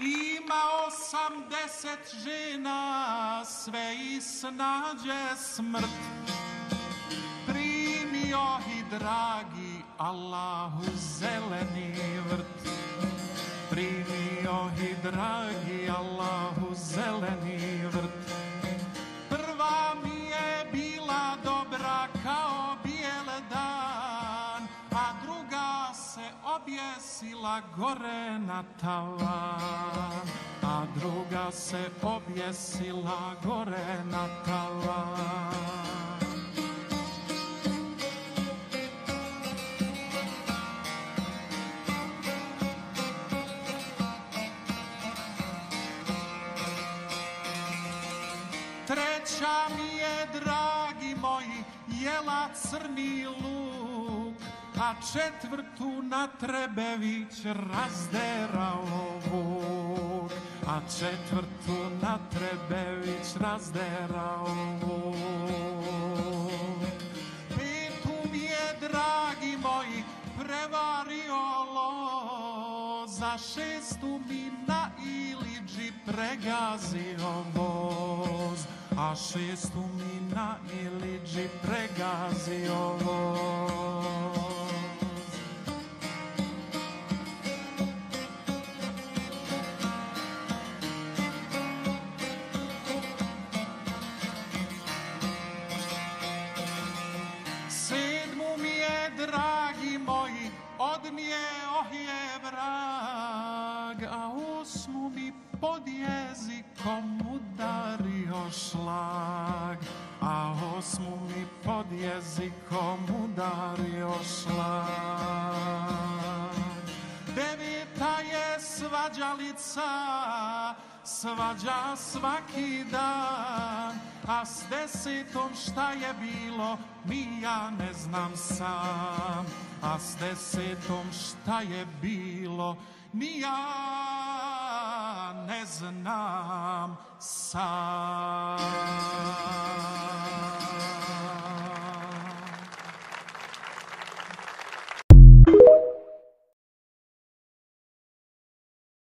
Ima 80 žena, sve isnađe smrt. Primio i dragi Allahu zeleni vrt. Primio i dragi Allahu zeleni vrt. Prva mi je bila dobra kao bijel dan, a druga se objesila gore na tavan. A druga se objesila gore na tavan. Treća mi je, dragi moji, jela crni luk, a četvrtu na Trebević razderao vuk. A četvrtu na Trebević razderao vuk. Petu mi je, dragi moji, prevario loz, a šestu mi na Iliđi pregazio voz. A šestu mi na Iliđi pregazio voz. Sedmu mi je, dragi moji, odnijeo je vrag, a osmu mi pod jezikom udario šlag. A osmu mi pod jezikom udario šlag. Deveta je svađalica, svađa svaki dan, a s desetom šta je bilo, ni ja ne znam sam. A s desetom šta je bilo, ni ja ne znam sam.